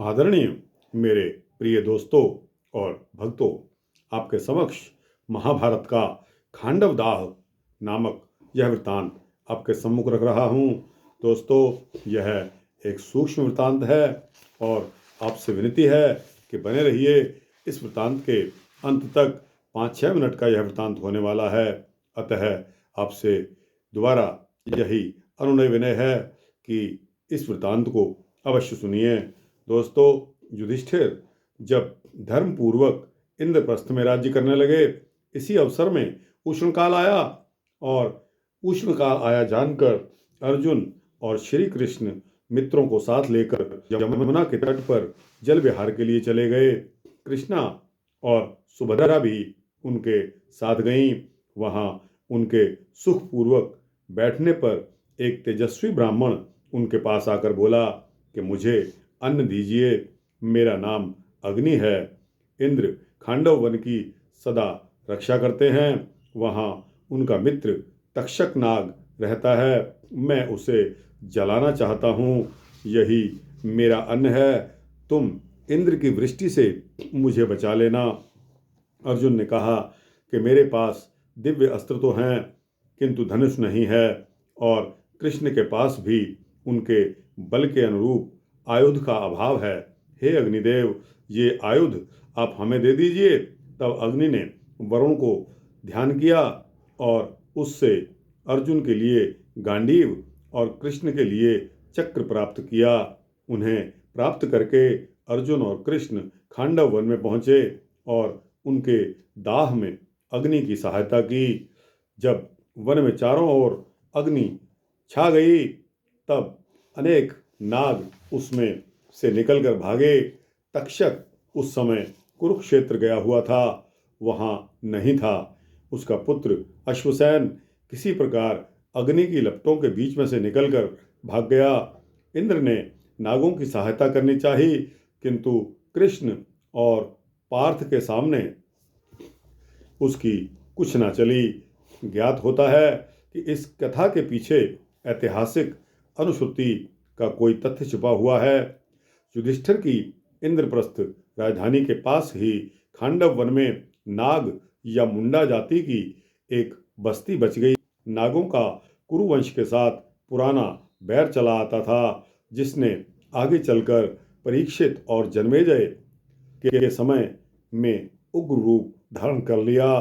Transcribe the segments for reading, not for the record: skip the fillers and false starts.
आदरणीय मेरे प्रिय दोस्तों और भक्तों, आपके समक्ष महाभारत का खांडवदाह नामक यह वृत्तांत आपके सम्मुख रख रहा हूँ। दोस्तों, यह एक सूक्ष्म वृत्तांत है और आपसे विनती है कि बने रहिए। इस वृत्तांत के अंत तक 5-6 मिनट का यह वृत्तांत होने वाला है। अतः आपसे दोबारा यही अनुनय विनय है कि इस वृत्तांत को अवश्य सुनिए। दोस्तों, युधिष्ठिर जब धर्मपूर्वक इंद्रप्रस्थ में राज्य करने लगे, इसी अवसर में उष्णकाल आया और उष्णकाल आया जानकर अर्जुन और श्री कृष्ण मित्रों को साथ लेकर यमुना के तट पर जल विहार के लिए चले गए। कृष्णा और सुभद्रा भी उनके साथ गईं। वहां उनके सुखपूर्वक बैठने पर एक तेजस्वी ब्राह्मण उनके पास आकर बोला कि मुझे अन्न दीजिए, मेरा नाम अग्नि है। इंद्र खांडव वन की सदा रक्षा करते हैं। वहाँ उनका मित्र तक्षक नाग रहता है। मैं उसे जलाना चाहता हूँ। यही मेरा अन्न है। तुम इंद्र की वृष्टि से मुझे बचा लेना। अर्जुन ने कहा कि मेरे पास दिव्य अस्त्र तो हैं, किंतु धनुष नहीं है, और कृष्ण के पास भी उनके बल के अनुरूप आयुध का अभाव है। हे अग्निदेव, ये आयुध आप हमें दे दीजिए। तब अग्नि ने वरुण को ध्यान किया और उससे अर्जुन के लिए गांडीव और कृष्ण के लिए चक्र प्राप्त किया। उन्हें प्राप्त करके अर्जुन और कृष्ण खांडव वन में पहुंचे और उनके दाह में अग्नि की सहायता की। जब वन में चारों ओर अग्नि छा गई, तब अनेक नाग उसमें से निकलकर भागे। तक्षक उस समय कुरुक्षेत्र गया हुआ था, वहां नहीं था। उसका पुत्र अश्वसेन किसी प्रकार अग्नि की लपटों के बीच में से निकलकर भाग गया। इंद्र ने नागों की सहायता करनी चाहिए, किंतु कृष्ण और पार्थ के सामने उसकी कुछ ना चली। ज्ञात होता है कि इस कथा के पीछे ऐतिहासिक अनुश्रुति का कोई तथ्य छुपा हुआ है। युधिष्ठिर की इंद्रप्रस्थ राजधानी के पास ही खांडव वन में नाग या मुंडा जाति की एक बस्ती बच गई। नागों का कुरुवंश के साथ पुराना बैर चला आता था, जिसने आगे चलकर परीक्षित और जन्मेजय के समय में उग्र रूप धारण कर लिया।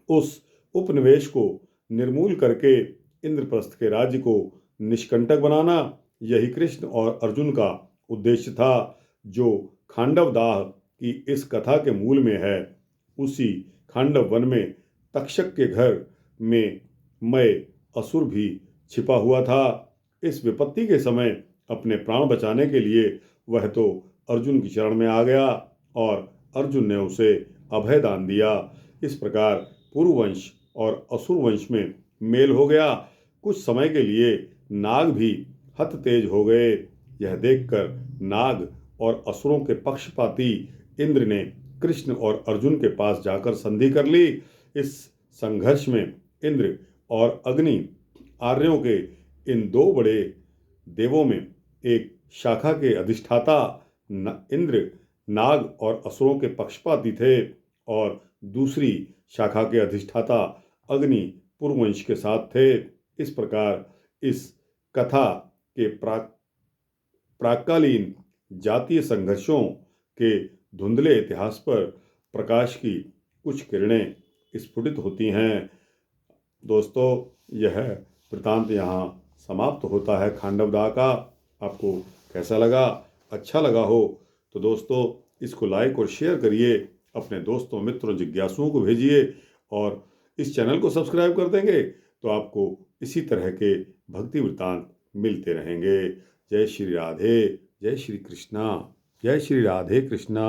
उस उपनिवेश को निर्मूल करके इंद्रप्रस्थ के राज्य को निष्कंटक बनाना, यही कृष्ण और अर्जुन का उद्देश्य था, जो खांडवदाह की इस कथा के मूल में है। उसी खांडव वन में तक्षक के घर में मय असुर भी छिपा हुआ था। इस विपत्ति के समय अपने प्राण बचाने के लिए वह तो अर्जुन की शरण में आ गया और अर्जुन ने उसे अभय दान दिया। इस प्रकार पुरुवंश और असुर वंश में मेल हो गया। कुछ समय के लिए नाग भी हत तेज हो गए। यह देखकर नाग और असुरों के पक्षपाती इंद्र ने कृष्ण और अर्जुन के पास जाकर संधि कर ली। इस संघर्ष में इंद्र और अग्नि आर्यों के इन दो बड़े देवों में एक शाखा के अधिष्ठाता इंद्र नाग और असुरों के पक्षपाती थे और दूसरी शाखा के अधिष्ठाता अग्नि पुरुवंश के साथ थे। इस प्रकार इस कथा के प्राक्कालीन जातीय संघर्षों के धुंधले इतिहास पर प्रकाश की कुछ किरणें स्फुटित होती हैं। दोस्तों, यह वृत्तांत यहाँ समाप्त होता है खांडवदाह का। आपको कैसा लगा? अच्छा लगा हो तो दोस्तों इसको लाइक और शेयर करिए, अपने दोस्तों मित्रों जिज्ञासुओं को भेजिए और इस चैनल को सब्सक्राइब कर देंगे तो आपको इसी तरह के भक्ति वृत्तांत मिलते रहेंगे। जय श्री राधे, जय श्री कृष्णा, जय श्री राधे कृष्णा।